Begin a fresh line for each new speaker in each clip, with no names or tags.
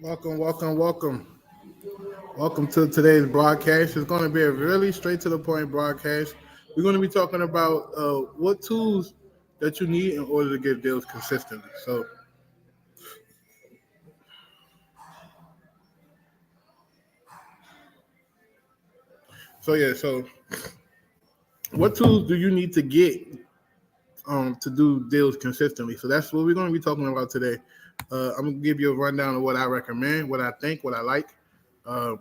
Welcome. Welcome to today's broadcast. It's going to be a really straight to the point broadcast. We're going to be talking about what tools that you need in order to get deals consistently. So what tools do you need to get to do deals consistently? So that's what we're going to be talking about today. I'm going to give you a rundown of what I recommend, what I think, what I like. Uh,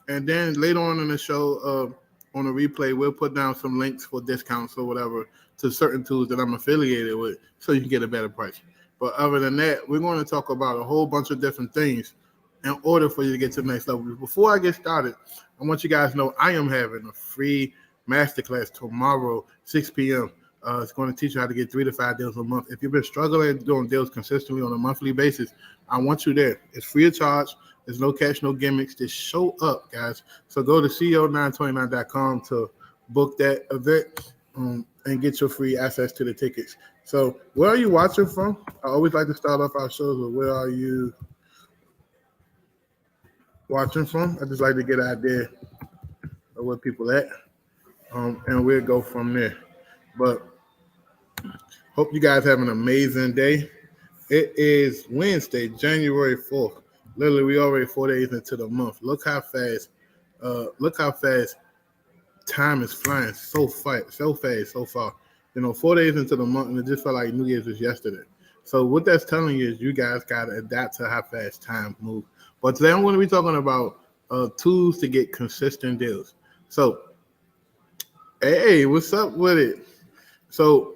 and then later on in the show, on the replay, we'll put down some links for discounts or whatever to certain tools that I'm affiliated with so you can get a better price. But other than that, we're going to talk about a whole bunch of different things in order for you to get to the next level. Before I get started, I want you guys to know I am having a free masterclass tomorrow, 6 p.m. It's going to teach you how to get 3 to 5 deals a month. If you've been struggling doing deals consistently on a monthly basis, I want you there. It's free of charge. There's no catch, no gimmicks. Just show up, guys. So go to co929.com to book that event and get your free access to the tickets. So where are you watching from? I always like to start off our shows with where are you watching from? I just like to get an idea of where people at, and we'll go from there. But hope you guys have an amazing day. It is Wednesday, January 4th. Literally, we already 4 days into the month. Look how fast time is flying so fast, so far. 4 days into the month, and it just felt like New Year's was yesterday. So what that's telling you is you guys got to adapt to how fast time moves. But today I'm going to be talking about tools to get consistent deals. So, hey, what's up with it? So,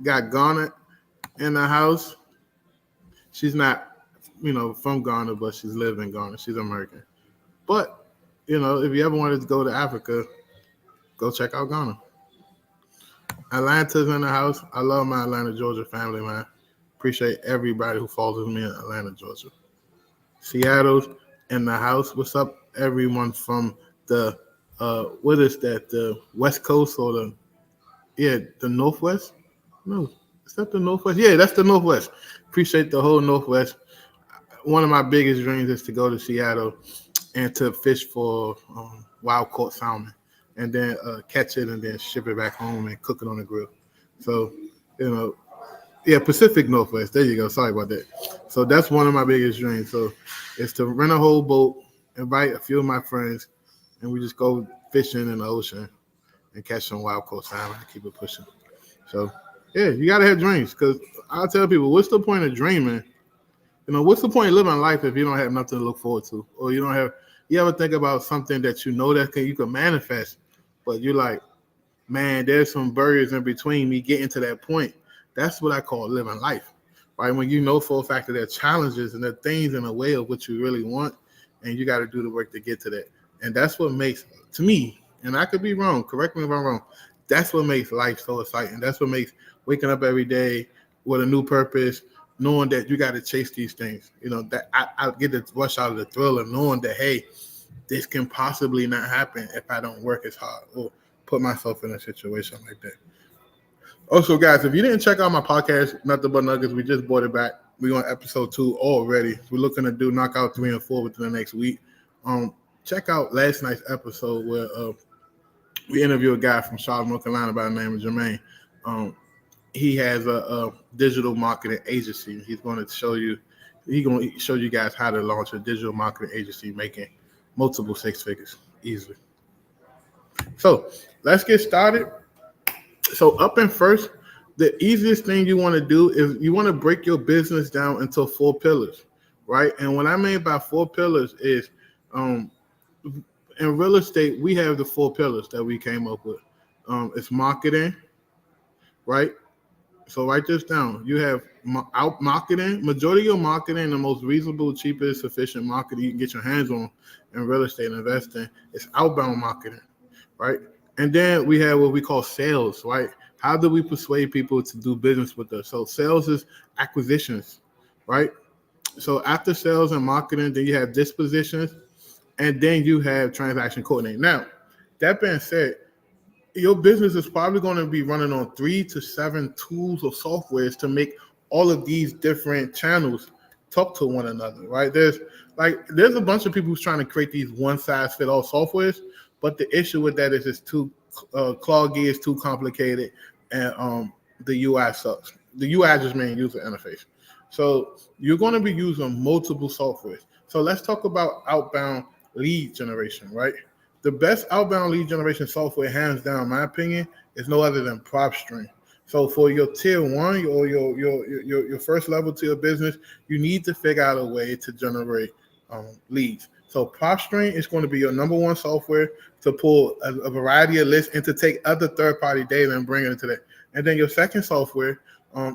got Ghana in the house. She's not, from Ghana, but she's living in Ghana. She's American. But, if you ever wanted to go to Africa, go check out Ghana. Atlanta's in the house. I love my Atlanta, Georgia family, man. Appreciate everybody who follows me in Atlanta, Georgia. Seattle's in the house. What's up, everyone from the, what is that, the West Coast or the Northwest? No, is that the Northwest? Yeah, that's the Northwest. Appreciate the whole Northwest. One of my biggest dreams is to go to Seattle and to fish for wild caught salmon and then catch it and then ship it back home and cook it on the grill. So, Pacific Northwest. There you go. Sorry about that. So that's one of my biggest dreams. So it's to rent a whole boat, invite a few of my friends, and we just go fishing in the ocean and catch some wild caught salmon and keep it pushing. So, you got to have dreams because I tell people, what's the point of dreaming? What's the point of living life if you don't have nothing to look forward to? Or you ever think about something that you can manifest, but you're like, man, there's some barriers in between me getting to that point. That's what I call living life, right? When you know for a fact that there are challenges and there are things in the way of what you really want, and you got to do the work to get to that. And that's what makes, to me, and I could be wrong, correct me if I'm wrong, that's what makes life so exciting. That's what makes waking up every day with a new purpose, knowing that you got to chase these things. That I get the rush out of the thrill of knowing that, hey, this can possibly not happen if I don't work as hard or put myself in a situation like that. Also, guys, if you didn't check out my podcast, Nothing But Nuggets, we just brought it back. We're on episode 2 already. We're looking to do knockout 3 and 4 within the next week. Check out last night's episode where we interviewed a guy from Charlotte, North Carolina by the name of Jermaine. He has a digital marketing agency. He's going to show you guys how to launch a digital marketing agency making multiple 6 figures easily. So let's get started. So up and first, the easiest thing you want to do is you want to break your business down into 4 pillars, right? And what I mean by 4 pillars is in real estate, we have the 4 pillars that we came up with. It's marketing, right? So write this down. You have out marketing. Majority of your marketing, the most reasonable, cheapest, efficient marketing you can get your hands on in real estate investing is outbound marketing, right? And then we have what we call sales, right? How do we persuade people to do business with us? So sales is acquisitions, right? So after sales and marketing, then you have dispositions, and then you have transaction coordinating. Now, that being said, your business is probably going to be running on 3 to 7 tools or softwares to make all of these different channels talk to one another, right? There's a bunch of people who's trying to create these one-size-fit-all softwares, but the issue with that is it's too cloggy, it's too complicated, and the UI sucks. The UI just means user interface. So you're going to be using multiple softwares. So let's talk about outbound lead generation, right? The best outbound lead generation software, hands down, in my opinion, is no other than Propstream. So for your tier one or your first level to your business, you need to figure out a way to generate leads. So Propstream is going to be your number one software to pull a variety of lists and to take other third-party data and bring it into that. And then your second software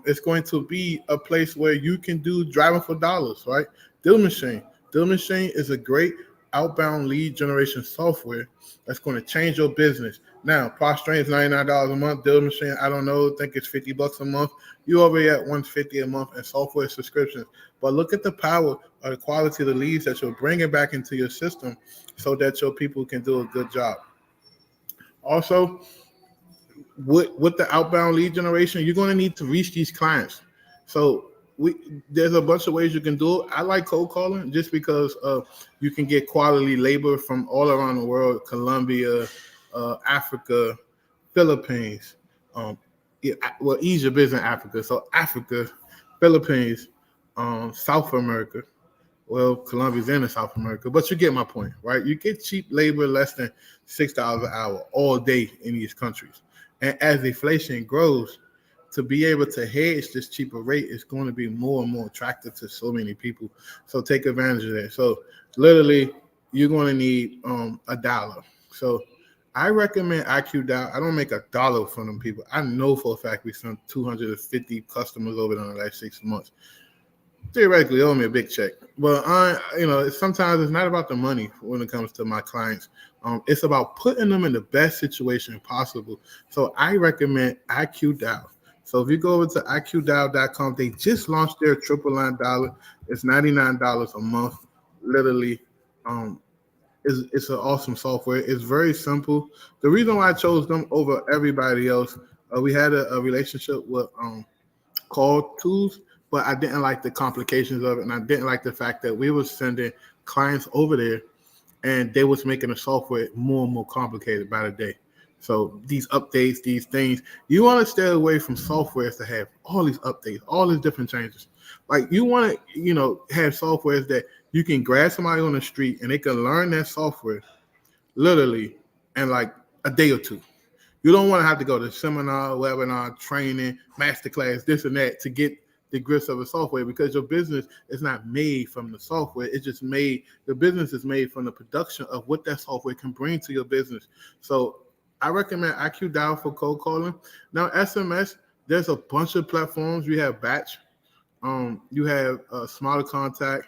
is going to be a place where you can do driving for dollars, right? Deal Machine. Deal Machine is a great outbound lead generation software that's going to change your business. Now, Propstream is $99 a month. Deal Machine, I don't know, I think it's $50 a month. You already at $150 a month in software subscriptions. But look at the power or the quality of the leads that you're bringing back into your system so that your people can do a good job. Also, with the outbound lead generation, you're going to need to reach these clients. So there's a bunch of ways you can do it. I like cold calling just because you can get quality labor from all around the world: Colombia, Africa, Philippines. Egypt is in Africa, so Africa, Philippines, South America. Well, Colombia's in South America, but you get my point, right? You get cheap labor, less than $6 an hour all day in these countries. And as inflation grows, to be able to hedge this cheaper rate is going to be more and more attractive to so many people. So take advantage of that. So literally, you're going to need $1. So I recommend IQ Dial. I don't make $1 from them people. I know for a fact we sent 250 customers over in the last 6 months. Theoretically, they owe me a big check. But sometimes it's not about the money when it comes to my clients. It's about putting them in the best situation possible. So I recommend IQ Dial. So if you go over to IQDial.com, they just launched their $999. It's $99 a month. Literally, it's an awesome software. It's very simple. The reason why I chose them over everybody else, we had a relationship with Call Tools, but I didn't like the complications of it, and I didn't like the fact that we were sending clients over there, and they was making the software more and more complicated by the day. So these updates, these things, you want to stay away from softwares that have all these updates, all these different changes. Like you want to, have softwares that you can grab somebody on the street and they can learn that software literally in like a day or two. You don't want to have to go to seminar, webinar, training, masterclass, this and that to get the grips of a software, because your business is not made from the software. It's just the business is made from the production of what that software can bring to your business. So I recommend IQ Dial for cold calling. Now, SMS, there's a bunch of platforms. You have Batch. You have Smarter Contact.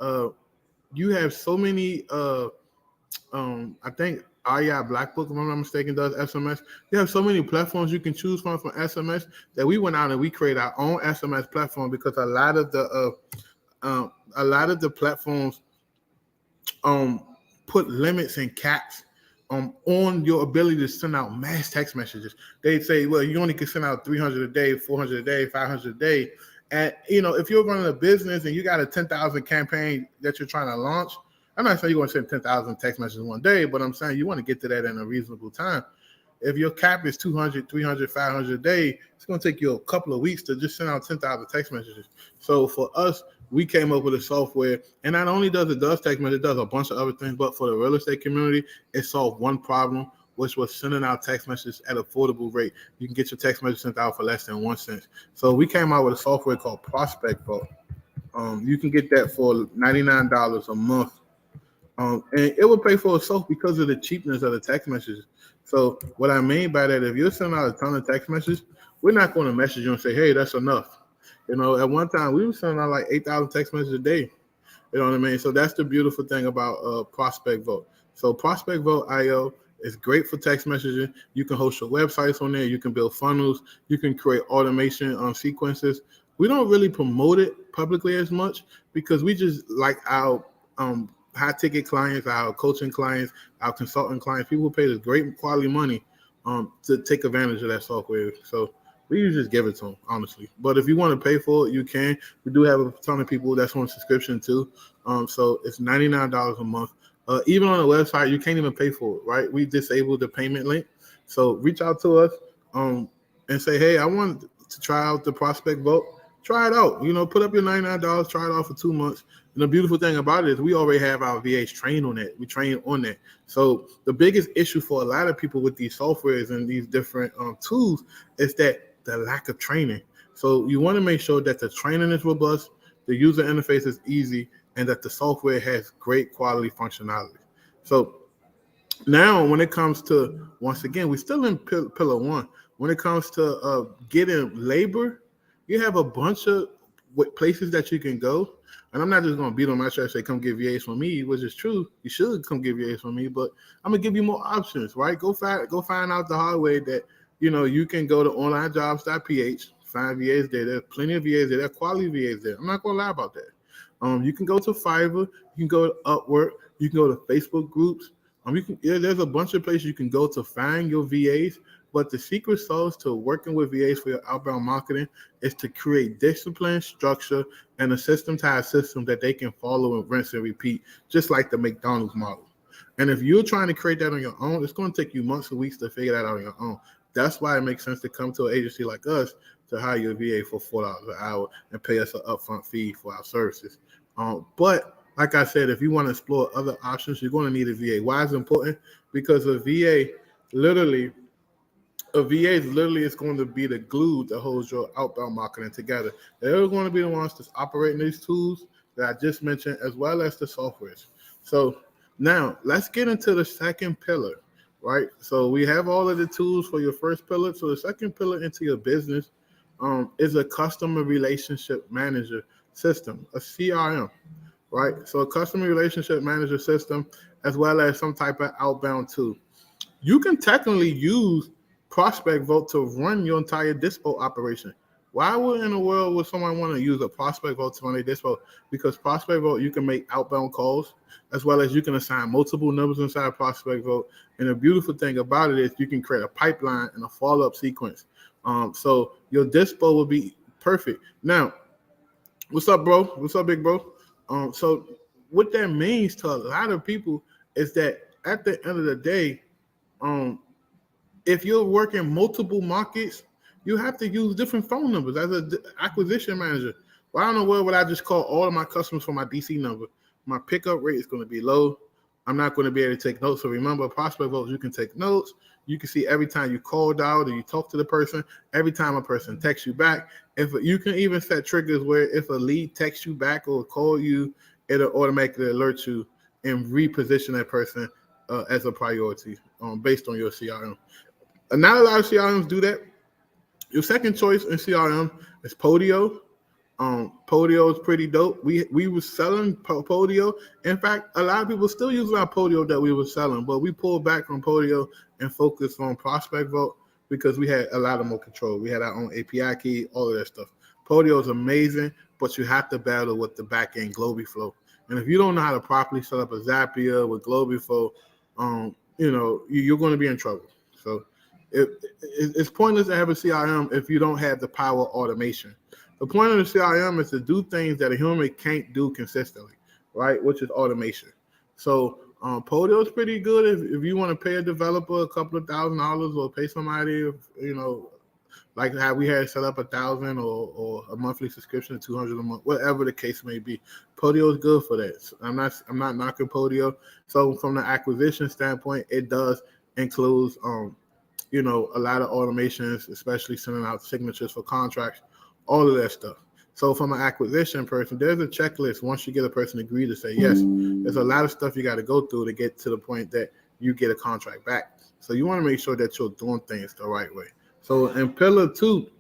You have so many, I think REI Black Book, if I'm not mistaken, does SMS. You have so many platforms you can choose from SMS that we went out and we created our own SMS platform, because a lot of the platforms put limits and caps on your ability to send out mass text messages. They say, well, you only can send out 300 a day, 400 a day, 500 a day. And, if you're running a business and you got a 10,000 campaign that you're trying to launch, I'm not saying you're going to send 10,000 text messages one day, but I'm saying you want to get to that in a reasonable time. If your cap is 200, 300, 500 a day, it's going to take you a couple of weeks to just send out 10,000 text messages. So for us, we came up with a software, and not only does it text messages, it does a bunch of other things, but for the real estate community, it solved one problem, which was sending out text messages at affordable rate. You can get your text message sent out for less than 1 cent. So we came out with a software called Prospect Vault. You can get that for $99 a month. And it will pay for itself because of the cheapness of the text messages. So what I mean by that, if you're sending out a ton of text messages, we're not going to message you and say, hey, that's enough. At one time, we were sending out like 8,000 text messages a day. You know what I mean? So that's the beautiful thing about Prospect Vote. So Prospect Vote IO is great for text messaging. You can host your websites on there. You can build funnels. You can create automation sequences. We don't really promote it publicly as much because we just like our high ticket clients, our coaching clients, our consulting clients, people who pay us great quality money to take advantage of that software. So We usually just give it to them, honestly. But if you want to pay for it, you can. We do have a ton of people that's on subscription too. So it's $99 a month. Even on the website, you can't even pay for it, right? We disabled the payment link. So reach out to us and say, hey, I want to try out the Prospect Vote. Try it out. Put up your $99, try it out for 2 months. And the beautiful thing about it is we already have our VAs trained on that. We train on that. So the biggest issue for a lot of people with these softwares and these different tools is that the lack of training. So you want to make sure that the training is robust, the user interface is easy, and that the software has great quality functionality. So now when it comes to, once again, we're still in pillar one. When it comes to getting labor, you have a bunch of places that you can go. And I'm not just going to beat on my chest and say, come get VAs from me, which is true. You should come get VAs from me, but I'm going to give you more options, right? Go find out the hard way that, you can go to onlinejobs.ph, find VAs there. There's plenty of VAs there. There are quality VAs there. I'm not going to lie about that. You can go to Fiverr. You can go to Upwork. You can go to Facebook groups. There's a bunch of places you can go to find your VAs. But the secret sauce to working with VAs for your outbound marketing is to create discipline, structure, and a systematized system that they can follow and rinse and repeat, just like the McDonald's model. And if you're trying to create that on your own, it's going to take you months or weeks to figure that out on your own. That's why it makes sense to come to an agency like us to hire your VA for $4 an hour and pay us an upfront fee for our services. But like I said, if you want to explore other options, you're going to need a VA. Why is it important? Because a VA literally is going to be the glue that holds your outbound marketing together. They're going to be the ones that's operating these tools that I just mentioned, as well as the softwares. So now let's get into the second pillar, right? So we have all of the tools for your first pillar. So the second pillar into your business is a customer relationship manager system, a CRM, right? So a customer relationship manager system, as well as some type of outbound tool. You can technically use Prospect Vote to run your entire Dispo operation. Why would in the world would someone want to use a Prospect Vote to run a Dispo? Because Prospect Vote, you can make outbound calls, as well as you can assign multiple numbers inside Prospect Vote. And the beautiful thing about it is you can create a pipeline and a follow-up sequence. So your Dispo will be perfect. Now, what's up, bro? What's up, big bro? So what that means to a lot of people is that at the end of the day, if you're working multiple markets, you have to use different phone numbers as an acquisition manager. Well, I don't know what would I just call all of my customers from my DC number. My pickup rate is going to be low. I'm not going to be able to take notes. So remember, Prospect Votes, you can take notes. You can see every time you called out or you talk to the person, every time a person texts you back. If you can even set triggers where if a lead texts you back or call you, it'll automatically alert you and reposition that person as a priority based on your CRM. Not a lot of CRMs do that. Your second choice in CRM is Podio. Podio is pretty dope. We were selling Podio. In fact, a lot of people still using our Podio that we were selling, but we pulled back from Podio and focused on Prospect Vote because we had a lot of more control. We had our own API key, all of that stuff. Podio is amazing, but you have to battle with the back end Globiflow. And if you don't know how to properly set up a Zapier with Globiflow, you're going to be in trouble. So it's pointless to have a CRM if you don't have the power of automation. The point of the CRM is to do things that a human can't do consistently, right? Which is automation. So Podio is pretty good if you want to pay a developer a couple of $1,000 or pay somebody, like how we had set up $1,000 or a monthly subscription of $200 a month, whatever the case may be. Podio is good for that. So I'm not knocking Podio. So from the acquisition standpoint, it does include a lot of automations, especially sending out signatures for contracts, all of that stuff. So from an acquisition person, there's a checklist once you get a person to agree to say yes. There's a lot of stuff you got to go through to get to the point that you get a contract back. So you want to make sure that you're doing things the right way. So in pillar 2,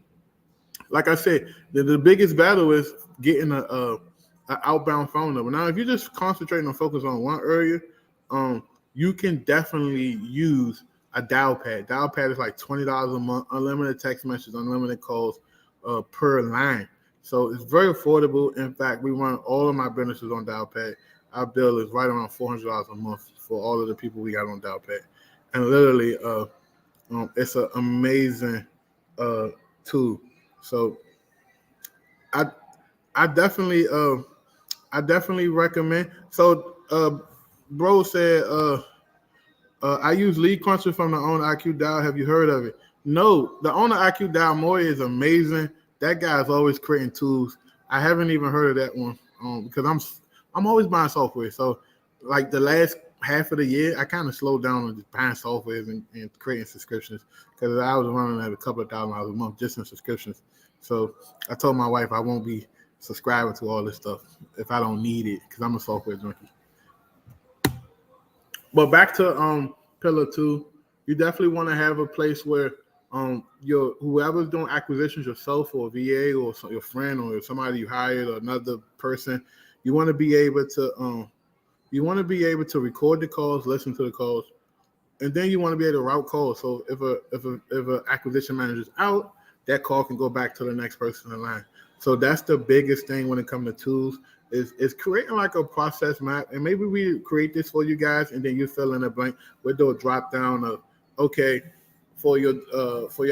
like I said, the biggest battle is getting an outbound phone number. Now, if you're just concentrating on focus on one area, you can definitely use a dial pad. Dial pad is like $20 a month, unlimited text messages, unlimited calls per line. So it's very affordable. In fact, we run all of my businesses on dial pad. Our bill is right around $400 a month for all of the people we got on dial pad. And literally, it's an amazing tool. So I I definitely recommend. So bro said I use Lead Cruncher from the owner IQ Dial. Have you heard of it? No, the owner IQ Dial Moy is amazing. That guy is always creating tools. I haven't even heard of that one because I'm always buying software. So like the last half of the year, I kind of slowed down on just buying software and creating subscriptions because I was running at a couple of $1,000 a month just in subscriptions. So I told my wife I won't be subscribing to all this stuff if I don't need it because I'm a software junkie. But back to pillar 2, you definitely want to have a place where your whoever's doing acquisitions, yourself or VA or your friend or somebody you hired or another person, you want to be able to record the calls, listen to the calls, and then you want to be able to route calls. So if a acquisition manager is out, that call can go back to the next person in line. So that's the biggest thing when it comes to tools is creating like a process map. And maybe we create this for you guys, and then you fill in a blank. We'll do a drop down of okay for your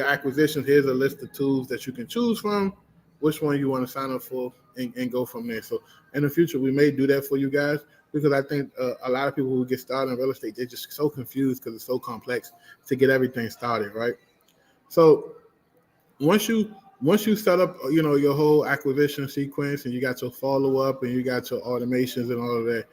acquisitions. Here's a list of tools that you can choose from. Which one you want to sign up for, and go from there. So in the future, we may do that for you guys because I think a lot of people who get started in real estate, they're just so confused because it's so complex to get everything started, right? So once you set up, your whole acquisition sequence and you got your follow-up and you got your automations and all of that,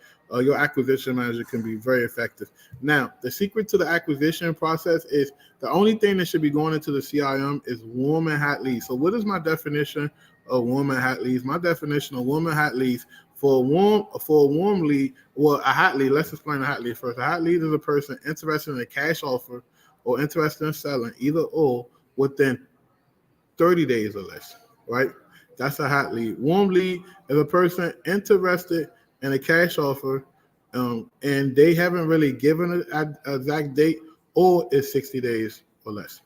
your acquisition manager can be very effective. Now, the secret to the acquisition process is the only thing that should be going into the CRM is warm and hot leads. So what is my definition of warm and hot leads? My definition of warm and hot leads for a warm lead, well, a hot lead, let's explain a hot lead first. A hot lead is a person interested in a cash offer or interested in selling either or within 30 days or less, right? That's a hot lead. Warm lead is a person interested in a cash offer and they haven't really given an exact date or it's 60 days or less.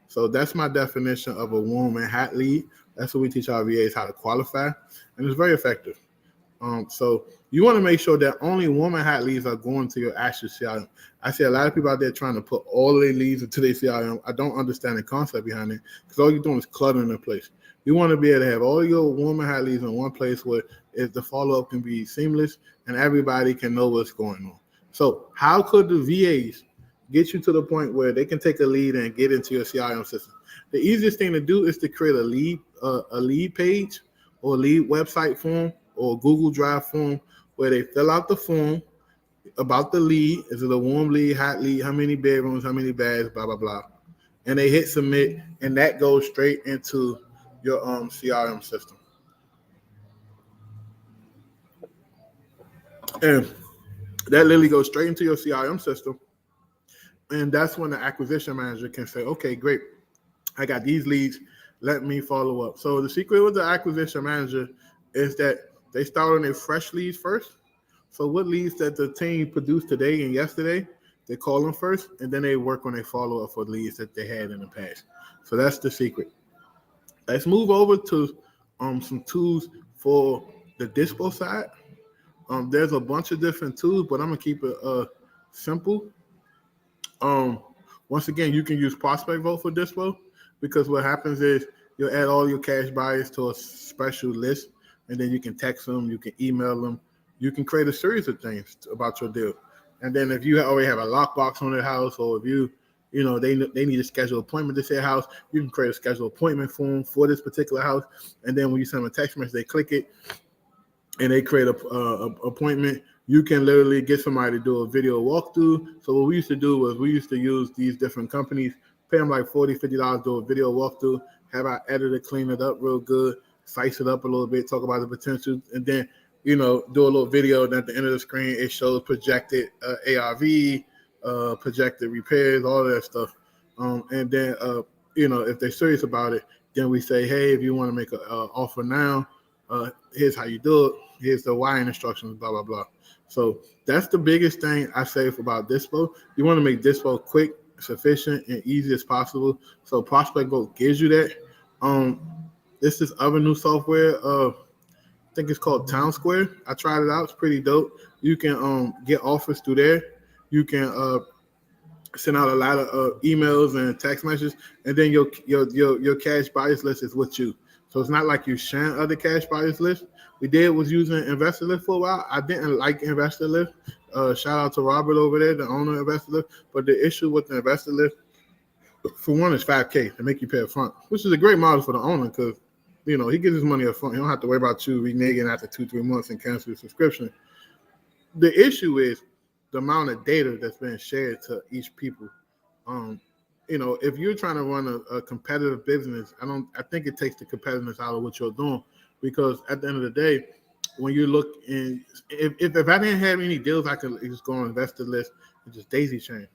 So that's my definition of a warm and hot lead. That's what we teach our VAs how to qualify, and it's very effective. So you want to make sure that only warm and hot leads are going to your actual CRM. I see a lot of people out there trying to put all their leads into their CRM. I don't understand the concept behind it because all you're doing is cluttering the place. You want to be able to have all your warm and hot leads in one place where if the follow-up can be seamless and everybody can know what's going on. So how could the VAs get you to the point where they can take a lead and get into your CRM system? The easiest thing to do is to create a lead page or a lead website form or Google Drive form where they fill out the form about the lead. Is it a warm lead, hot lead, how many bedrooms, how many baths, blah, blah, blah. And they hit submit, and that goes straight into your CRM system. And that literally goes straight into your CRM system. And that's when the acquisition manager can say, okay, great, I got these leads, let me follow up. So the secret with the acquisition manager is that they start on their fresh leads first. So what leads that the team produced today and yesterday, they call them first, and then they work on their follow-up for leads that they had in the past. So that's the secret. Let's move over to some tools for the dispo side. There's a bunch of different tools, but I'm going to keep it simple. Once again, you can use Prospect Vote for dispo because what happens is you'll add all your cash buyers to a special list, and then you can text them, you can email them, you can create a series of things about your deal. And then if you already have a lockbox on their house, or if they need a scheduled appointment to their house, you can create a scheduled appointment form for this particular house. And then when you send them a text message, they click it and they create a appointment. You can literally get somebody to do a video walkthrough. So what we used to do was we used to use these different companies, pay them like $40, $50 to do a video walkthrough, have our editor clean it up real good, spice it up a little bit, talk about the potential, and then do a little video. And at the end of the screen, it shows projected ARV, projected repairs, all that stuff. And then, if they're serious about it, then we say, hey, if you want to make an offer now, here's how you do it. Here's the wiring instructions, blah, blah, blah. So that's the biggest thing I say about dispo. You want to make dispo quick, sufficient, and easy as possible. So Prospect Vote gives you that. This is other new software. I think it's called Town Square. I tried it out. It's pretty dope. You can get offers through there. You can send out a lot of emails and text messages, and then your cash buyers list is with you. So it's not like you're sharing other cash buyers list. We did was using Investor List for a while. I didn't like Investor List. Shout out to Robert over there, the owner of Investor List. But the issue with the Investor List, for one, is $5K to make you pay up front, which is a great model for the owner because he gets his money up front. He don't have to worry about you reneging after 2-3 months and cancel your subscription. The issue is the amount of data that's being shared to each people. If you're trying to run a competitive business, I think it takes the competitiveness out of what you're doing, because at the end of the day, when you look in, if I didn't have any deals, I could just go on Investor List and just daisy chain,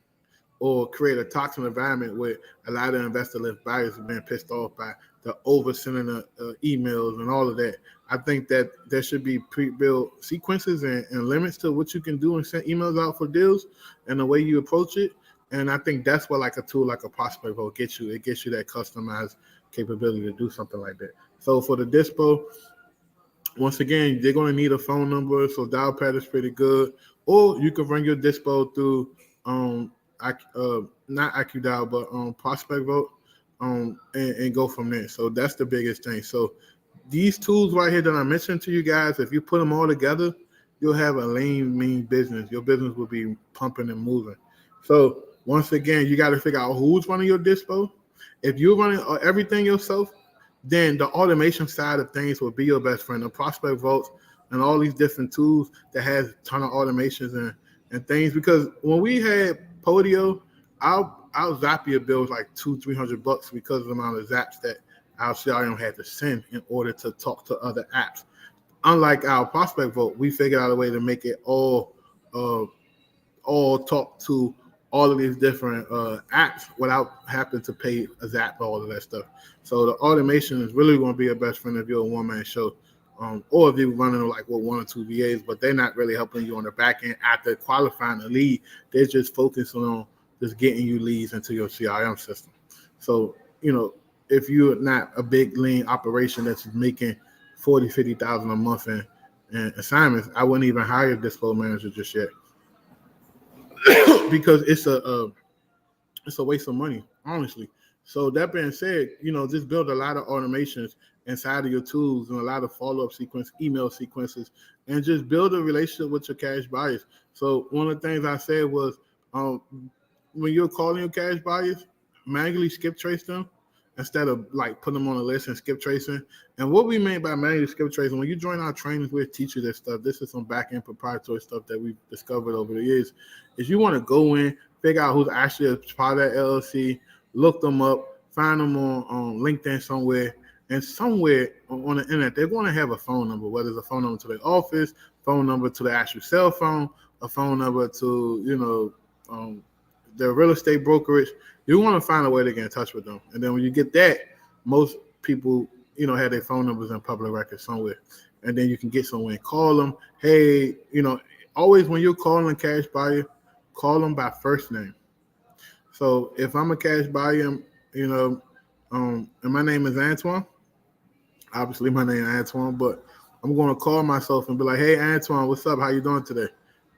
or create a toxic environment where a lot of Investor List buyers have been pissed off by the over sending emails and all of that. I think that there should be pre-built sequences and limits to what you can do and send emails out for deals and the way you approach it. And I think that's what like a tool like a Prospect Vote gets you. It gets you that customized capability to do something like that. So for the Dispo, once again, they're going to need a phone number. So dial pad is pretty good. Or you can run your Dispo through not AccuDial, but Prospect Vote, and go from there. So that's the biggest thing. So these tools right here that I mentioned to you guys, if you put them all together, you'll have a lean, mean business. Your business will be pumping and moving. So once again, you got to figure out who's running your Dispo. If you're running everything yourself, then the automation side of things will be your best friend. The Prospect Votes and all these different tools that has a ton of automations and things. Because when we had Podio, our Zapier bill was like $200-$300 because of the amount of zaps that our CRM had to send in order to talk to other apps. Unlike our Prospect Vote, we figured out a way to make it all talk to all of these different apps without having to pay a zap for all of that stuff. So the automation is really going to be your best friend if you're a one-man show, or if you're running like with 1 or 2 VAs, but they're not really helping you on the back end after qualifying the lead. They're just focusing on just getting you leads into your CRM system. So, if you're not a big lean operation that's making $40,000-$50,000 a month in assignments, I wouldn't even hire a Dispo manager just yet. Because it's a waste of money, honestly. So that being said, just build a lot of automations inside of your tools and a lot of follow-up email sequences, and just build a relationship with your cash buyers. So one of the things I said was, when you're calling your cash buyers, manually skip trace them instead of like putting them on a list and skip tracing. And what we mean by manually skip tracing, when you join our trainings, we'll teach you this stuff. This is some back-end proprietary stuff that we've discovered over the years. Is you want to go in, figure out who's actually a part of that LLC, look them up, find them on LinkedIn somewhere, and somewhere on the internet, they're going to have a phone number, whether it's a phone number to their office, phone number to the actual cell phone, a phone number to, their real estate brokerage. You want to find a way to get in touch with them. And then when you get that, most people, have their phone numbers in public records somewhere. And then you can get somewhere and call them. Hey, always when you're calling a cash buyer, call them by first name. So if I'm a cash buyer, and my name is Antoine, obviously my name is Antoine, but I'm going to call myself and be like, hey, Antoine, what's up? How you doing today?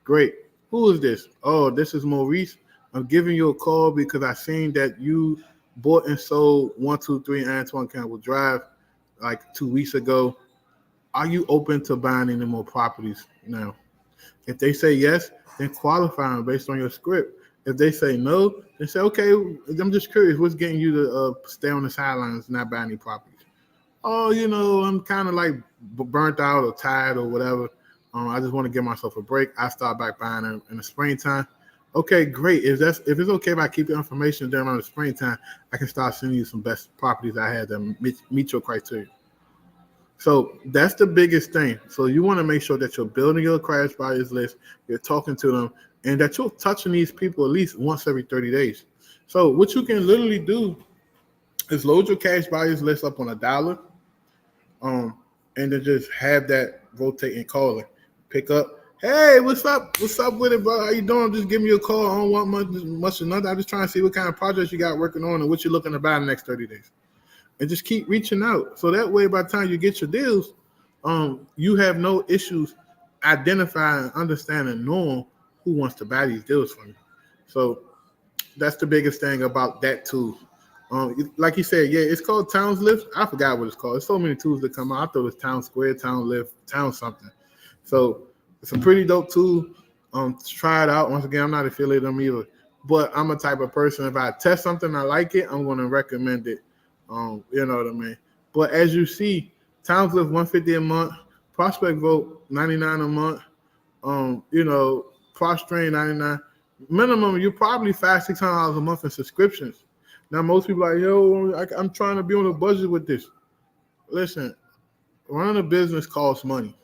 Great. Who is this? Oh, this is Maurice. I'm giving you a call because I seen that you bought and sold 123 Antoine Campbell Drive like 2 weeks ago. Are you open to buying any more properties now? If they say yes, then qualify them based on your script. If they say no, then say, okay, I'm just curious, what's getting you to stay on the sidelines and not buy any properties? Oh, I'm kind of like burnt out or tired or whatever. I just want to give myself a break. I start back buying in the springtime. Okay, great. If it's okay if I keep your information during the springtime, I can start sending you some best properties I had that meet your criteria. So that's the biggest thing. So you want to make sure that you're building your cash buyers list, you're talking to them, and that you're touching these people at least once every 30 days. So what you can literally do is load your cash buyers list up on a dialer, and then just have that rotating calling. Pick up. Hey, what's up? What's up with it, bro? How you doing? Just give me a call. I don't want much or nothing. I'm just trying to see what kind of projects you got working on and what you're looking to buy in the next 30 days. And just keep reaching out. So that way, by the time you get your deals, you have no issues identifying, understanding, knowing who wants to buy these deals from you. So that's the biggest thing about that tool. Like you said, yeah, it's called Towns Lift. I forgot what it's called. There's so many tools that come out. I thought it was Town Square, Town Lift, Town something. So it's a pretty dope tool. Try it out. Once again, I'm not affiliated with them either, but I'm a type of person. If I test something, I like it, I'm going to recommend it. You know what I mean? But as you see, Towns Lift $150 a month, Prospect Vote $99 a month. Propstream $99. Minimum, you're probably $500-$600 a month in subscriptions. Now, most people are like, yo, I'm trying to be on a budget with this. Listen, running a business costs money.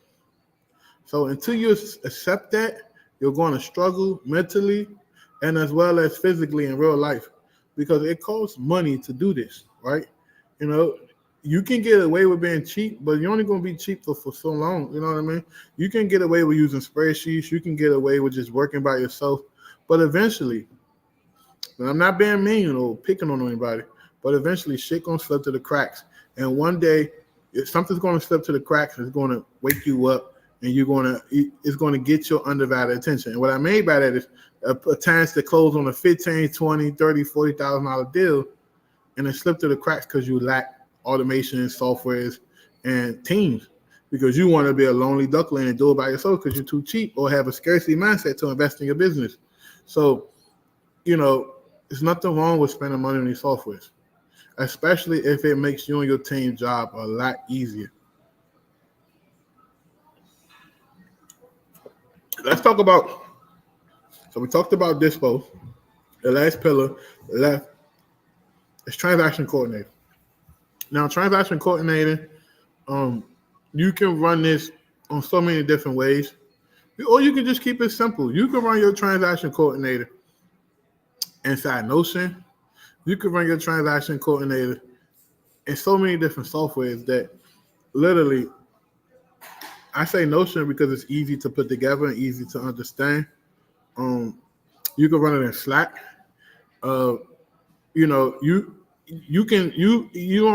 So until you accept that, you're going to struggle mentally and as well as physically in real life because it costs money to do this, right? You know, you can get away with being cheap, but you're only going to be cheap for so long. You know what I mean? You can get away with using spreadsheets. You can get away with just working by yourself. But eventually, and I'm not being mean or picking on anybody, but eventually shit going to slip to the cracks. And one day, if something's going to slip to the cracks, it's going to wake you up and it's going to get your undivided attention. And what I mean by that is a chance to close on a $15,000, $20,000, $30,000, $40,000 deal and it slipped to the cracks because you lack automation, softwares, and teams because you want to be a lonely duckling and do it by yourself because you're too cheap or have a scarcity mindset to invest in your business. So, there's nothing wrong with spending money on these softwares, especially if it makes you and your team job a lot easier. Let's talk about, so we talked about Dispo. The last pillar left is transaction coordinator. Now, transaction coordinator, you can run this on so many different ways, or you can just keep it simple. You can run your transaction coordinator inside Notion. You can run your transaction coordinator in so many different softwares that literally, I say Notion because it's easy to put together and easy to understand. You can run it in Slack. You don't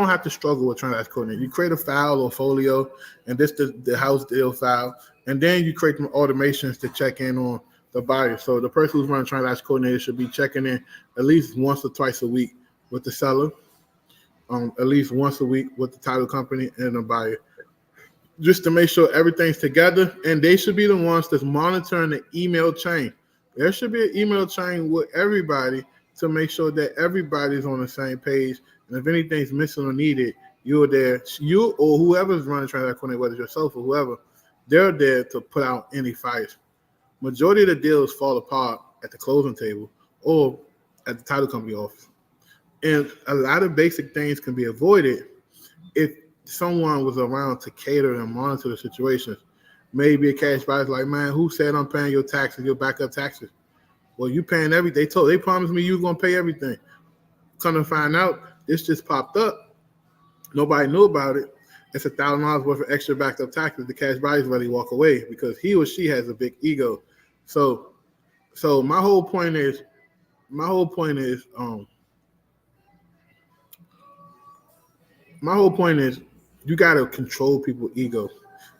have to struggle with transaction coordinator. You create a file or folio, and this the house deal file, and then you create some automations to check in on the buyer. So the person who's running transaction coordinator should be checking in at least once or twice a week with the seller, at least once a week with the title company and the buyer, just to make sure everything's together. And they should be the ones that's monitoring the email chain. There should be an email chain with everybody to make sure that everybody's on the same page. And if anything's missing or needed, you're there. You or whoever's running transaction coordinator, whether it's yourself or whoever, they're there to put out any fires. Majority of the deals fall apart at the closing table or at the title company office. And a lot of basic things can be avoided if someone was around to cater and monitor the situations. Maybe a cash buyer's like, man, who said I'm paying your taxes, your backup taxes? Well, you paying everything. They promised me you were going to pay everything. Come to find out, this just popped up. Nobody knew about it. It's $1,000 worth of extra backup taxes. The cash buyer's ready to walk away because he or she has a big ego. So my whole point is you got to control people's ego.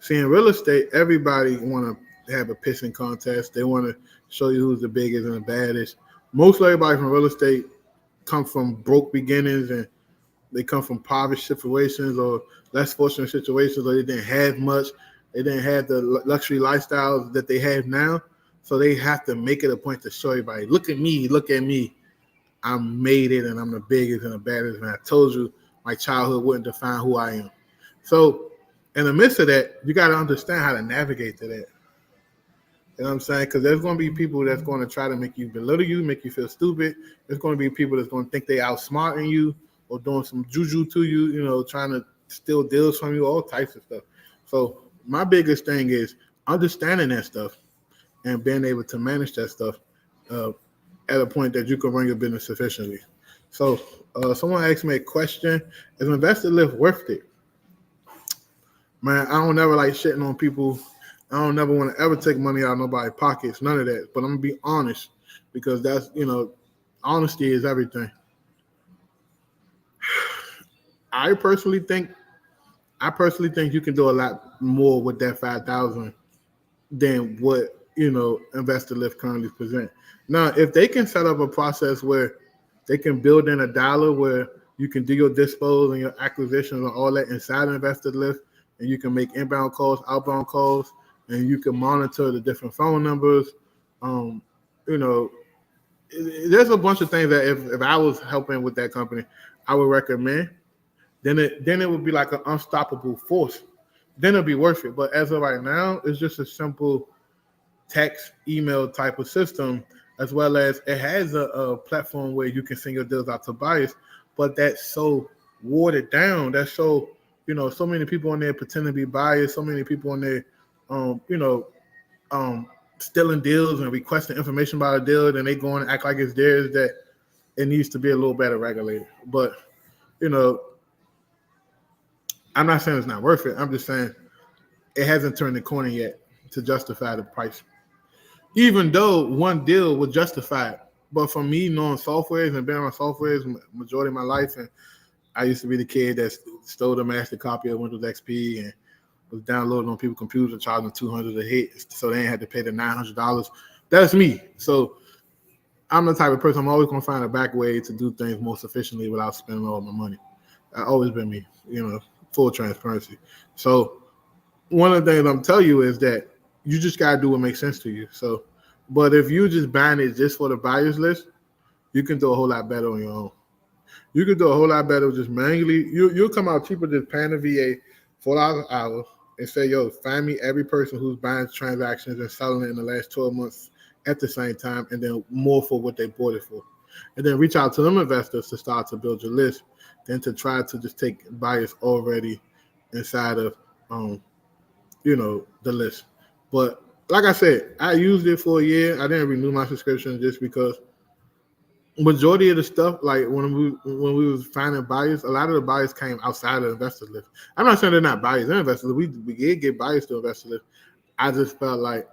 See, in real estate, everybody want to have a pissing contest. They want to show you who's the biggest and the baddest. Most everybody from real estate come from broke beginnings and they come from impoverished situations or less fortunate situations, or they didn't have much. They didn't have the luxury lifestyles that they have now. So they have to make it a point to show everybody, look at me. I made it and I'm the biggest and the baddest. And I told you my childhood wouldn't define who I am. So in the midst of that, you got to understand how to navigate to that. You know what I'm saying? Because there's going to be people that's going to try to make you belittle you, make you feel stupid. There's going to be people that's going to think they outsmarting you or doing some juju to you, trying to steal deals from you, all types of stuff. So my biggest thing is understanding that stuff and being able to manage that stuff at a point that you can run your business efficiently. So someone asked me a question: is investor lift worth it? Man, I don't never like shitting on people. I don't never want to ever take money out of nobody's pockets, none of that. But I'm gonna be honest because that's honesty is everything. I personally think you can do a lot more with that 5,000 than what Investor Lift currently present. Now, if they can set up a process where they can build in a dollar where you can do your dispos and your acquisitions and all that inside Investor Lift, and you can make inbound calls, outbound calls, and you can monitor the different phone numbers. There's a bunch of things that if I was helping with that company, I would recommend. Then it would be like an unstoppable force. Then it'll be worth it. But as of right now, it's just a simple text, email type of system, as well as it has a platform where you can send your deals out to buyers. But that's so watered down. That's so, so many people on there pretend to be buyers. So many people on there, stealing deals and requesting information about a deal. Then they go and act like it's theirs. That it needs to be a little better regulated. But, I'm not saying it's not worth it. I'm just saying it hasn't turned the corner yet to justify the price. Even though one deal would justify it. But for me, knowing softwares and being on softwares majority of my life, and I used to be the kid that stole the master copy of Windows XP and was downloading on people's computers and charging $200 a hit, so they ain't had to pay the $900. That's me. So I'm the type of person, I'm always going to find a back way to do things most efficiently without spending all my money. That's always been me, full transparency. So one of the things I'm telling you is that you just got to do what makes sense to you. So, but if you just buying it just for the buyers list, you can do a whole lot better on your own. You can do a whole lot better just manually. You'll come out cheaper than paying a VA $4 an hour and say, yo, find me every person who's buying transactions and selling it in the last 12 months at the same time, and then more for what they bought it for. And then reach out to them investors to start to build your list, than to try to just take buyers already inside of, the list. But like I said, I used it for a year. I didn't renew my subscription just because majority of the stuff, like when we was finding buyers, a lot of the buyers came outside of the investor list. I'm not saying they're not buyers, they're investors. We did get buyers to investor list. I just felt like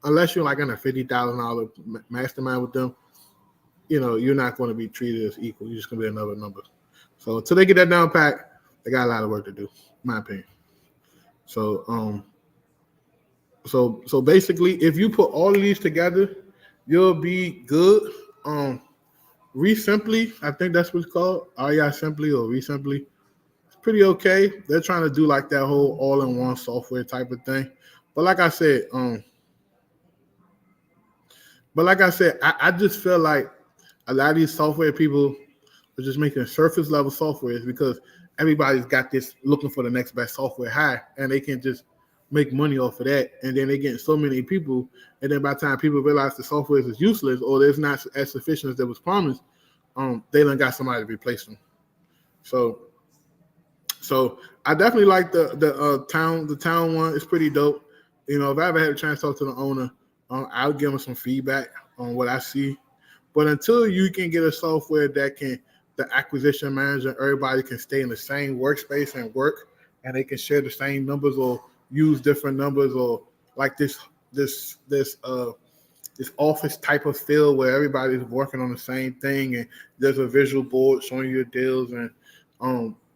unless you're like in a $50,000 mastermind with them, you're not going to be treated as equal. You're just going to be another number. So until they get that down pat, they got a lot of work to do, in my opinion. So so basically, if you put all of these together, you'll be good. ReSimpli, I think that's what it's called, REI Simply or ReSimpli. It's pretty okay. They're trying to do like that whole all-in-one software type of thing. But like I said, I just feel like a lot of these software people are just making surface level softwares because everybody's got this looking for the next best software high, and they can just make money off of that. And then they're getting so many people, and then by the time people realize the software is useless or it's not as sufficient as it was promised, they done got somebody to replace them. So I definitely like the town one. It's pretty dope. If I ever had a chance to talk to the owner, I'll give him some feedback on what I see. But until you can get a software that the acquisition manager, everybody can stay in the same workspace and work, and they can share the same numbers or use different numbers, or like this office type of feel where everybody's working on the same thing, and there's a visual board showing you your deals, and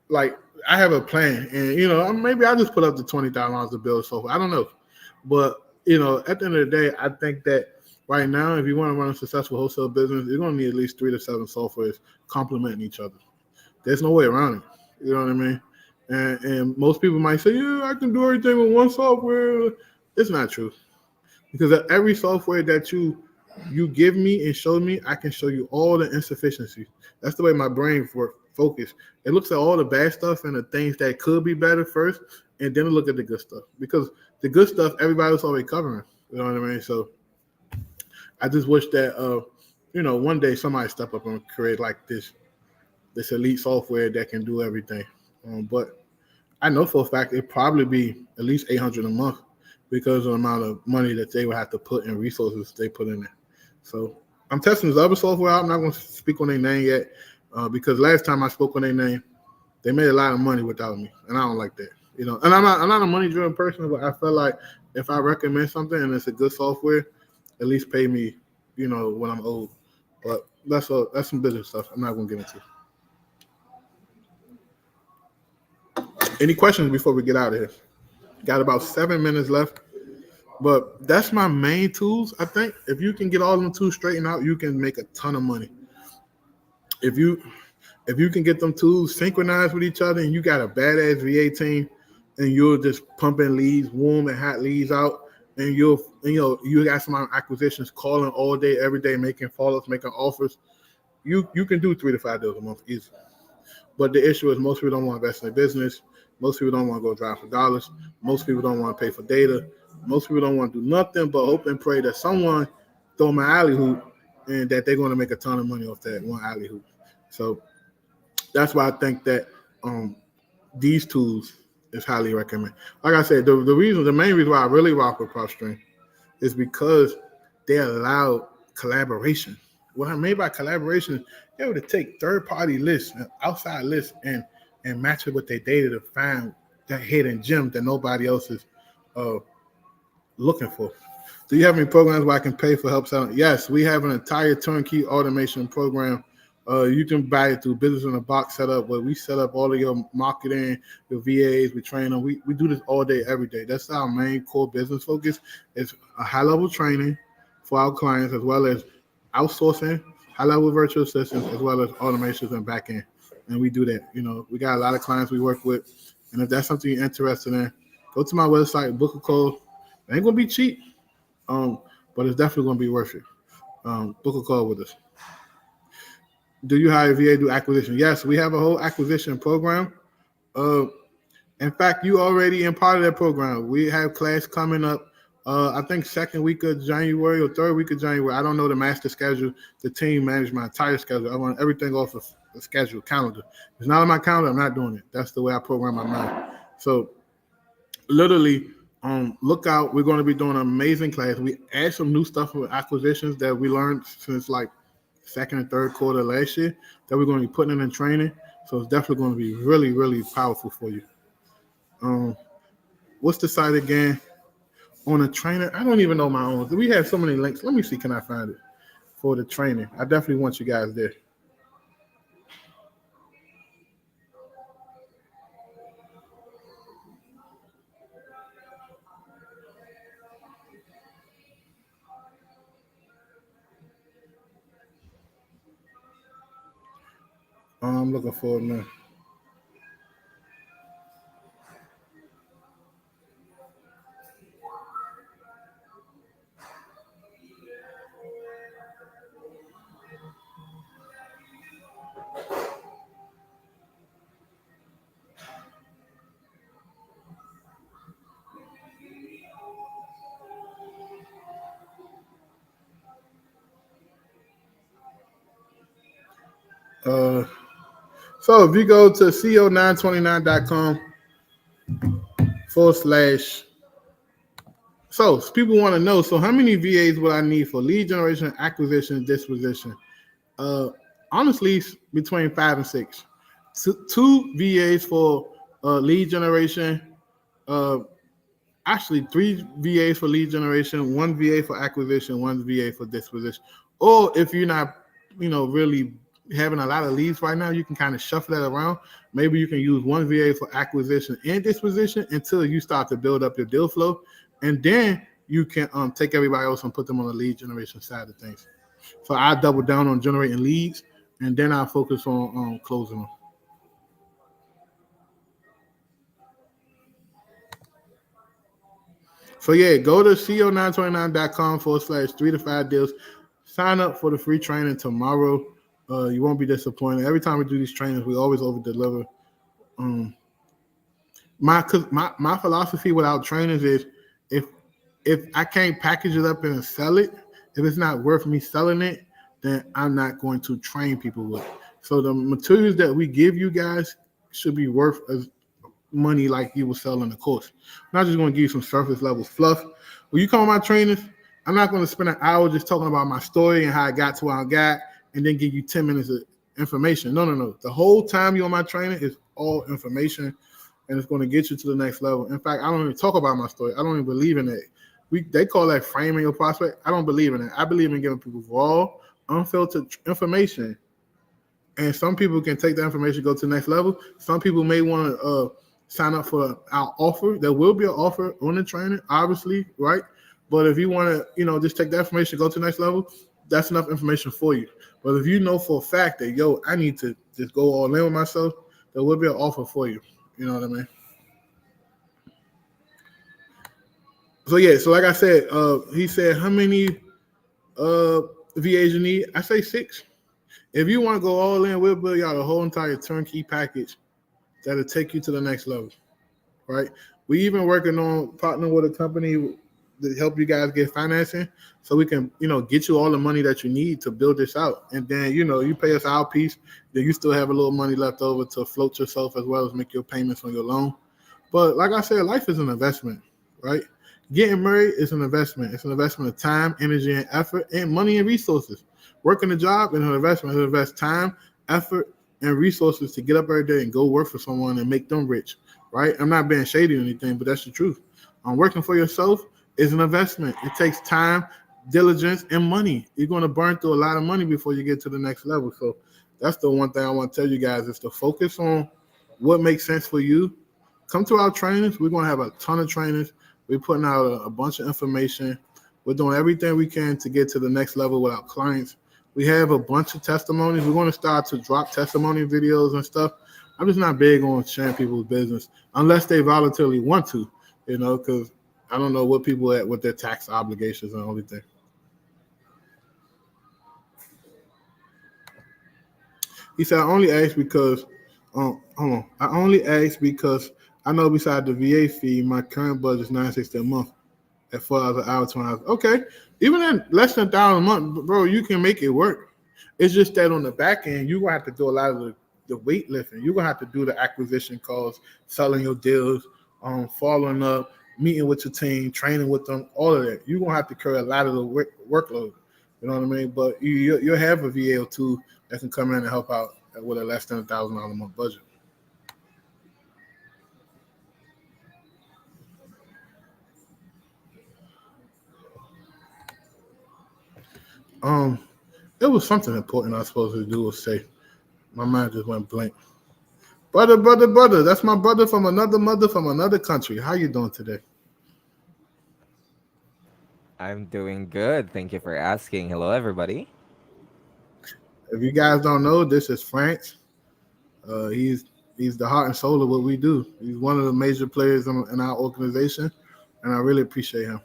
like I have a plan, and maybe I'll just put up to $20,000 to build software. I don't know, but at the end of the day, I think that right now, if you want to run a successful wholesale business, you're going to need at least 3 to 7 softwares complementing each other. There's no way around it. You know what I mean? And most people might say, yeah, I can do everything with one software. It's not true. Because every software that you give me and show me, I can show you all the insufficiencies. That's the way my brain focus. It looks at all the bad stuff and the things that could be better first, and then look at the good stuff. Because the good stuff, everybody was already covering. You know what I mean? So I just wish that, one day somebody step up and create like this elite software that can do everything. But I know for a fact it'd probably be at least $800 a month because of the amount of money that they would have to put in resources they put in there. So I'm testing this other software out. I'm not going to speak on their name yet because last time I spoke on their name, they made a lot of money without me, and I don't like that. And I'm not a money-driven person, but I feel like if I recommend something and it's a good software, at least pay me, when I'm old. But that's some business stuff I'm not going to get into. Any questions before we get out of here? Got about 7 minutes left. But that's my main tools. I think if you can get all them tools straightened out, you can make a ton of money. If you can get them tools synchronized with each other and you got a badass VA team and you're just pumping leads, warm and hot leads out, and you got some acquisitions calling all day, every day, making follow-ups, making offers, you can do 3 to 5 deals a month easy. But the issue is most people don't want to invest in their business. Most people don't want to go drive for dollars. Most people don't want to pay for data. Most people don't want to do nothing but hope and pray that someone throw my alley hoop and that they're going to make a ton of money off that one alley hoop. So that's why I think that these tools is highly recommended. Like I said, the main reason why I really rock with Propstream is because they allow collaboration. What I mean by collaboration is they're able to take third-party lists and outside lists and match it with their data to find that hidden gem that nobody else is looking for. Do you have any programs where I can pay for help selling? Yes, we have an entire turnkey automation program. You can buy it through Business in a Box setup where we set up all of your marketing, your VAs, we train them. We do this all day, every day. That's our main core business focus. It's a high-level training for our clients as well as outsourcing, high-level virtual assistants, as well as automations and back-end. And we do that. We got a lot of clients we work with. And if that's something you're interested in, go to my website, book a call. It ain't going to be cheap, but it's definitely going to be worth it. Book a call with us. Do you hire VA do acquisition? Yes, we have a whole acquisition program. In fact, you already in part of that program. We have class coming up. I think second week of January or third week of January. I don't know the master schedule. The team managed my entire schedule. I want everything off of the schedule calendar. If it's not on my calendar, I'm not doing it. That's the way I program my mind. So literally, look out. We're going to be doing an amazing class. We add some new stuff with acquisitions that we learned since like second and third quarter last year that we're going to be putting in training. So it's definitely going to be really, really powerful for you. What's the site again? On a trainer, I don't even know my own. We have so many links. Let me see, can I find it for the training? I definitely want you guys there. I'm looking for it now. So if you go to co929.com /. So people want to know, so how many VAs will I need for lead generation, acquisition, disposition? Honestly, between 5 and 6. Two VAs for lead generation. Actually, 3 VAs for lead generation, 1 VA for acquisition, 1 VA for disposition. Or if you're not, really having a lot of leads right now, you can kind of shuffle that around. Maybe you can use 1 VA for acquisition and disposition until you start to build up your deal flow. And then you can take everybody else and put them on the lead generation side of things. So I double down on generating leads, and then I focus on closing them. So yeah, go to co929.com /3 to 5 deals. Sign up for the free training tomorrow. You won't be disappointed. Every time we do these trainings, we always over deliver. My philosophy without trainings is if I can't package it up and sell it, if it's not worth me selling it, then I'm not going to train people with it. So the materials that we give you guys should be worth as money like you will sell in the course. I'm not just going to give you some surface level fluff. When you come on my trainings, I'm not going to spend an hour just talking about my story and how I got to where I got and then give you 10 minutes of information. No. The whole time you're on my training is all information, and it's going to get you to the next level. In fact, I don't even talk about my story. I don't even believe in that. They call that framing your prospect. I don't believe in it. I believe in giving people raw, unfiltered information. And some people can take that information, go to the next level. Some people may want to sign up for our offer. There will be an offer on the training, obviously, right? But if you want to, just take that information, go to the next level, that's enough information for you. But if you know for a fact that, yo, I need to just go all in with myself, there will be an offer for you. You know what I mean? So yeah, so like I said, he said how many uh VAs you need? I say 6. If you want to go all in, we'll build y'all a whole entire turnkey package that'll take you to the next level. Right? We even working on partnering with a company to help you guys get financing, so we can, get you all the money that you need to build this out. And then, you pay us our piece, then you still have a little money left over to float yourself as well as make your payments on your loan. But like I said, life is an investment, right? Getting married is an investment. It's an investment of time, energy, and effort, and money and resources. Working a job is an investment. It invests time, effort, and resources to get up every day and go work for someone and make them rich, right? I'm not being shady or anything, but that's the truth. Working for yourself is an investment. It takes time, diligence, and money. You're going to burn through a lot of money before you get to the next level. So that's the one thing I want to tell you guys is to focus on what makes sense for you. Come to our trainings. We're going to have a ton of trainings. We're putting out a bunch of information. We're doing everything we can to get to the next level with our clients. We have a bunch of testimonies. We're going to start to drop testimony videos and stuff. I'm just not big on sharing people's business unless they voluntarily want to, because I don't know what people at with their tax obligations and everything. He said, I only asked because, hold on. I only asked because I know beside the VA fee, my current budget is $960 a month at $4 an hour, 20 hours. Okay. Even at less than $1,000 a month, bro, you can make it work. It's just that on the back end, you're going to have to do a lot of the weightlifting. You're going to have to do the acquisition calls, selling your deals, following up, meeting with your team, training with them, all of that. You're going to have to carry a lot of the workload. You know what I mean? But you'll have a VA or two that can come in and help out with a less than $1,000 a month budget. Um, it was something important I was supposed to do or say. My mind just went blank. Brother, brother, brother. That's my brother from another mother from another country. How you doing today?
I'm doing good. Thank you for asking. Hello, everybody.
If you guys don't know, this is France. He's the heart and soul of what we do. He's one of the major players in our organization, and I really appreciate him.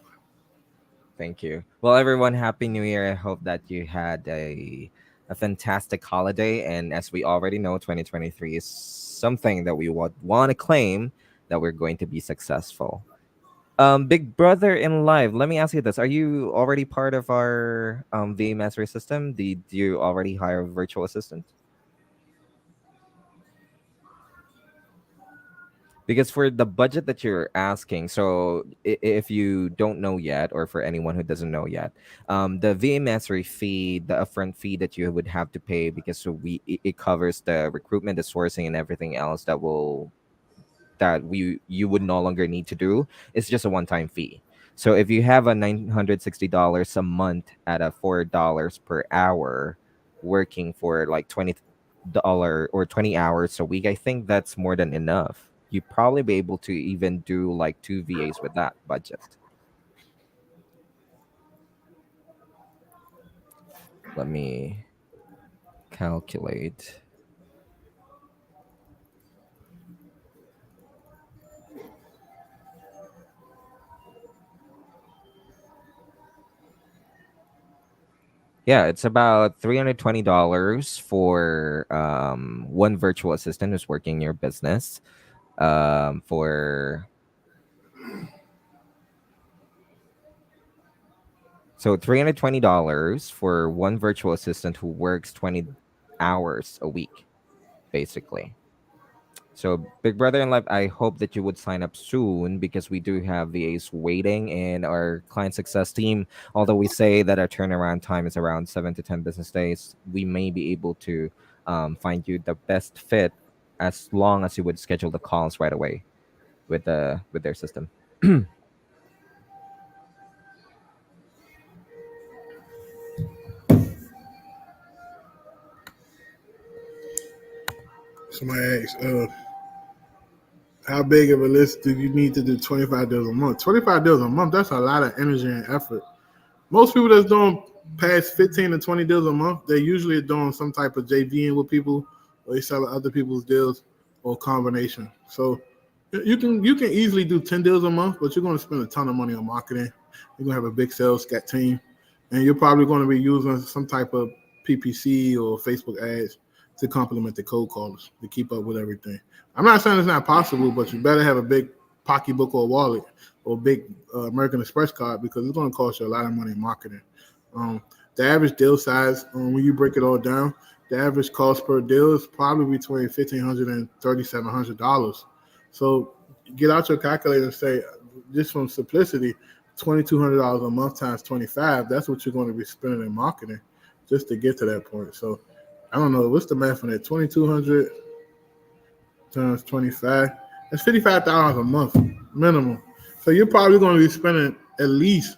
Thank you. Well, everyone, happy New Year. I hope that you had a fantastic holiday. And as we already know, 2023 is something that we would want to claim that we're going to be successful. Big Brother in life. Let me ask you this: are you already part of our VA Mastery system? Did you already hire a virtual assistant? Because for the budget that you're asking, so if you don't know yet, or for anyone who doesn't know yet, the VA Mastery fee, the upfront fee that you would have to pay, because it covers the recruitment, the sourcing, and everything else that you would no longer need to do. It's just a one-time fee. So if you have a $960 a month at a $4 per hour, working for like $20 or 20 hours a week, I think that's more than enough. You'd probably be able to even do like 2 VAs with that budget. Let me calculate. Yeah, it's about $320 for one virtual assistant who's working in your business. For So $320 for one virtual assistant who works 20 hours a week, basically. So, Big Brother in Life, I hope that you would sign up soon, because we do have VAs waiting in our client success team. Although we say that our turnaround time is around 7 to 10 business days, we may be able to find you the best fit as long as you would schedule the calls right away with their system.
Somebody asked, How big of a list do you need to do 25 deals a month? 25 deals a month, that's a lot of energy and effort. Most people that's doing past 15 to 20 deals a month, they usually are doing some type of JVing with people, or they sell other people's deals, or combination. So you can easily do 10 deals a month, but you're going to spend a ton of money on marketing. You're going to have a big sales team, and you're probably going to be using some type of PPC or Facebook ads to complement the cold callers to keep up with everything. I'm not saying it's not possible, but you better have a big pocketbook or wallet or big American Express card, because it's going to cost you a lot of money in marketing. Um, the average deal size, when you break it all down, the average cost per deal is probably between $1,500 and $3,700. So get out your calculator and say, just from simplicity, $2,200 a month times 25. That's what you're going to be spending in marketing just to get to that point. So I don't know what's the math on that. 2,200 times 25. That's $55,000 a month minimum. So you're probably going to be spending at least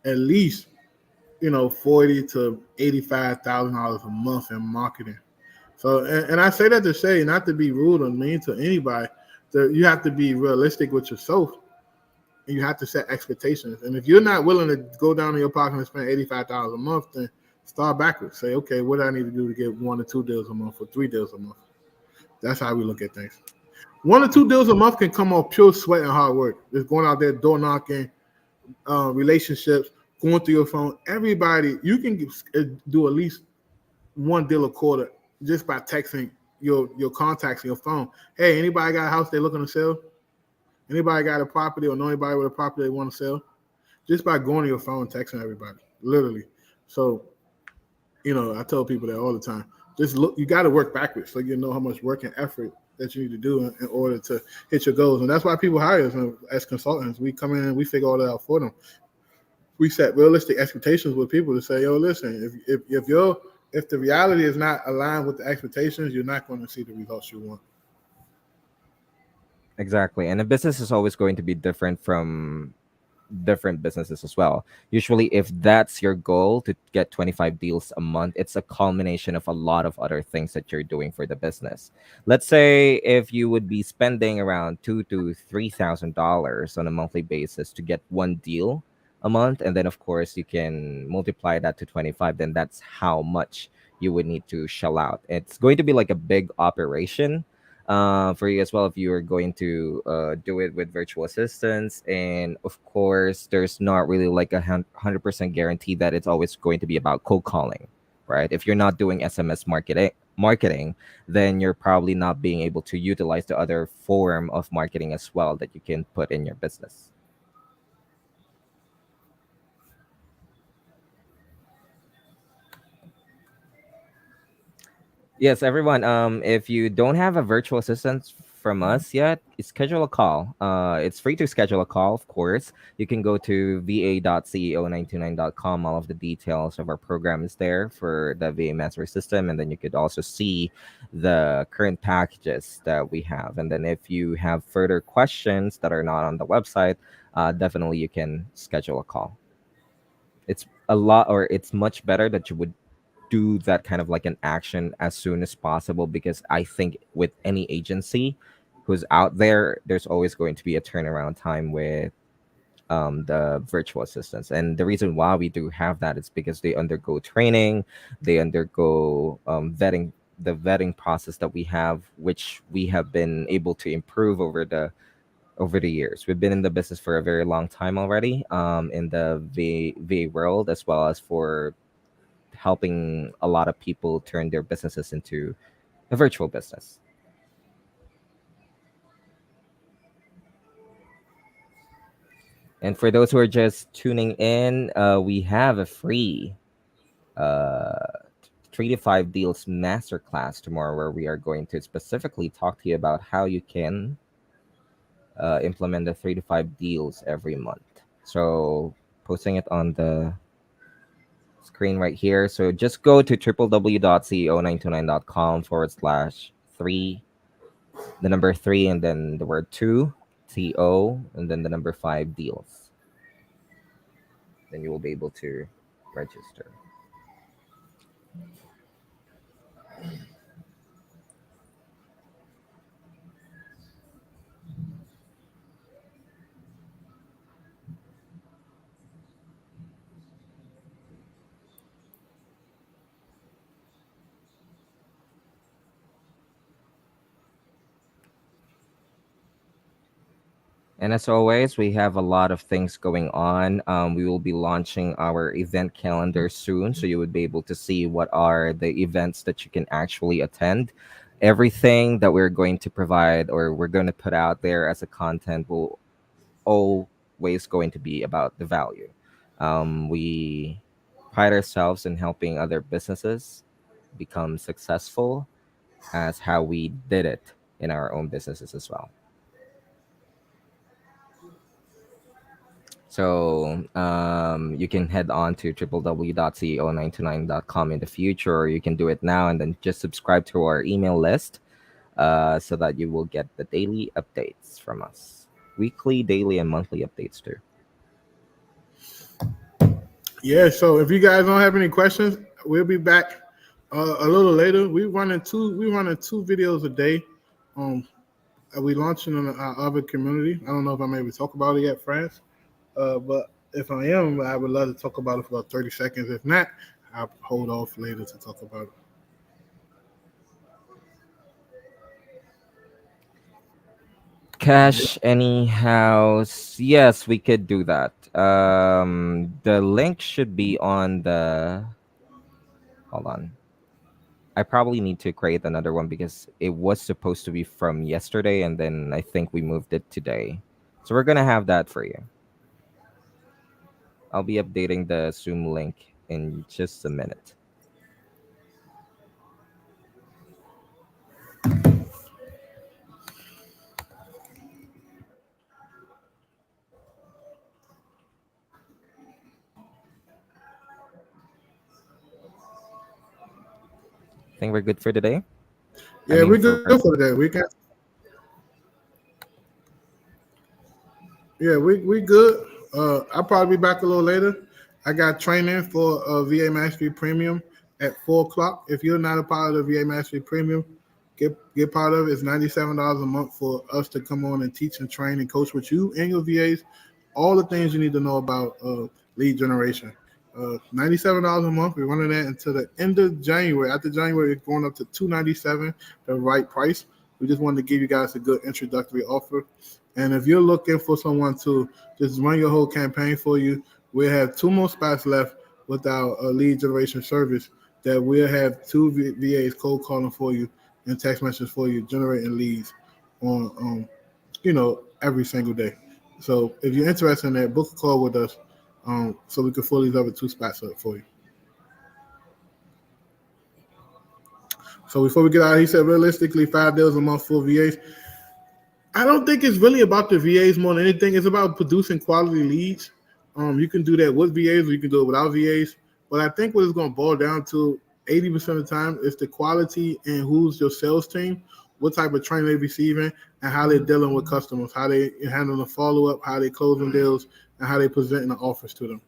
$40 to $85,000 a month in marketing. So, and I say that to say, not to be rude or mean to anybody, that you have to be realistic with yourself, and you have to set expectations. And if you're not willing to go down in your pocket and spend $85,000 a month, then start backwards. Say, okay, what do I need to do to get 1 or 2 deals a month or 3 deals a month? That's how we look at things. 1 or 2 deals a month can come off pure sweat and hard work. Just going out there, door knocking, relationships, going through your phone. Everybody, you can do at least 1 deal a quarter just by texting your contacts in your phone. Hey, anybody got a house they're looking to sell? Anybody got a property or know anybody with a property they want to sell? Just by going to your phone and texting everybody, literally. So, I tell people that all the time. Just look, you got to work backwards so you know how much work and effort that you need to do in order to hit your goals. And that's why people hire us as consultants. We come in and we figure all that out for them. We set realistic expectations with people to say, yo, listen, if the reality is not aligned with the expectations, you're not going to see the results you want.
Exactly. And a business is always going to be different from different businesses as well. Usually, if that's your goal to get 25 deals a month, it's a culmination of a lot of other things that you're doing for the business. Let's say if you would be spending around $2,000 to $3,000 on a monthly basis to get 1 deal a month, and then of course you can multiply that to 25, then that's how much you would need to shell out. It's going to be like a big operation for you as well if you're going to do it with virtual assistants. And of course there's not really like 100% guarantee that it's always going to be about cold calling, right? If you're not doing SMS marketing, then you're probably not being able to utilize the other form of marketing as well that you can put in your business. Yes, everyone. If you don't have a virtual assistant from us yet, schedule a call. It's free to schedule a call, of course. You can go to va.ceo929.com. All of the details of our program is there for the VA Mastery System, and then you could also see the current packages that we have. And then if you have further questions that are not on the website, definitely you can schedule a call. It's a lot, or it's much better that you would do that kind of like an action as soon as possible, because I think with any agency who's out there, there's always going to be a turnaround time with the virtual assistants. And the reason why we do have that is because they undergo training, they undergo the vetting process that we have, which we have been able to improve over the years. We've been in the business for a very long time already, in the VA world, as well as for helping a lot of people turn their businesses into a virtual business. And for those who are just tuning in, we have a free uh, 3 to 5 deals masterclass tomorrow, where we are going to specifically talk to you about how you can implement the 3 to 5 deals every month. So, posting it on the screen right here. So just go to www.ceo929.com /3, the number 3, and then the word 2, TO, and then the number 5 deals. Then you will be able to register. And as always, we have a lot of things going on. We will be launching our event calendar soon, so you would be able to see what are the events that you can actually attend. Everything that we're going to provide or we're going to put out there as a content will always going to be about the value. We pride ourselves in helping other businesses become successful as how we did it in our own businesses as well. So you can head on to www.ceo929.com in the future, or you can do it now and then just subscribe to our email list so that you will get the daily updates from us. Weekly, daily, and monthly updates too.
Yeah. So if you guys don't have any questions, we'll be back a little later. We running two videos a day. Um, we launching in our other community. I don't know if I'm able to talk about it yet, France. But if I am, I would love to talk about it for about 30 seconds. If not, I'll hold off later to talk about it.
Cash any house. Yes, we could do that. The link should be on the. Hold on. I probably need to create another one because it was supposed to be from yesterday and then I think we moved it today. So we're going to have that for you. I'll be updating the Zoom link in just a minute. I think we're good for today. I
Yeah,
mean,
we're
for
good for that. We good. I'll probably be back a little later. I got training for VA Mastery Premium at 4 o'clock. If you're not a part of the VA Mastery Premium, get part of it. It's $97 a month for us to come on and teach and train and coach with you and your VAs all the things you need to know about lead generation. $97 a month. We're running that until the end of January. After January, it's going up to $297, the right price. We just wanted to give you guys a good introductory offer. And if you're looking for someone to just run your whole campaign for you, we have two more spots left with our lead generation service that we'll have two VAs cold calling for you and text messages for you, generating leads on every single day. So if you're interested in that, book a call with us so we can fill these other two spots up for you. So before we get out, he said realistically 5 deals a month for VAs. I don't think it's really about the VAs more than anything. It's about producing quality leads. You can do that with VAs or you can do it without VAs. But I think what it's going to boil down to 80% of the time is the quality and who's your sales team, what type of training they're receiving, and how they're dealing with customers, how they handle the follow up, how they closing deals, and how they presenting the offers to them.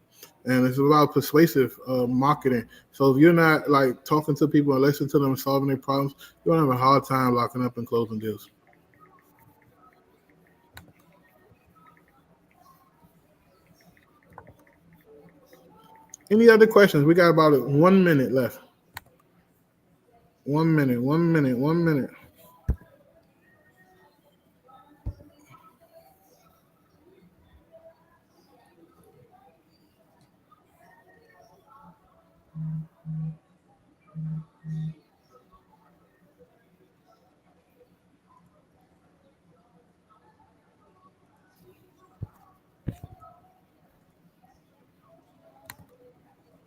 And it's about persuasive marketing. So if you're not like talking to people and listening to them and solving their problems, you're gonna have a hard time locking up and closing deals. Any other questions? We got about 1 minute left. 1 minute, 1 minute, 1 minute.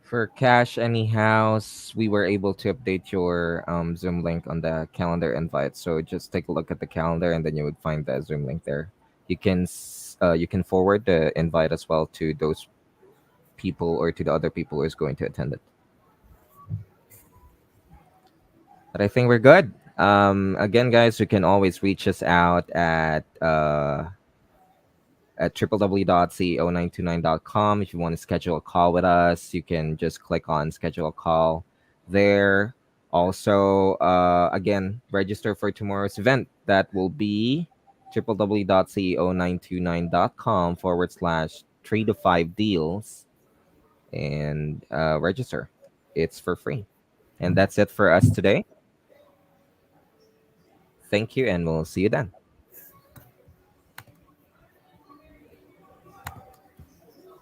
For Cash Any House, we were able to update your Zoom link on the calendar invite. So just take a look at the calendar, and then you would find the Zoom link there. You can forward the invite as well to those people or to the other people who is going to attend it. But I think we're good. Again, guys, you can always reach us out at www.ceo929.com. If you want to schedule a call with us, you can just click on schedule a call there. Also, again, register for tomorrow's event. That will be www.ceo929.com / 3 to 5 deals and register. It's for free. And that's it for us today. Thank you, and we'll see you then.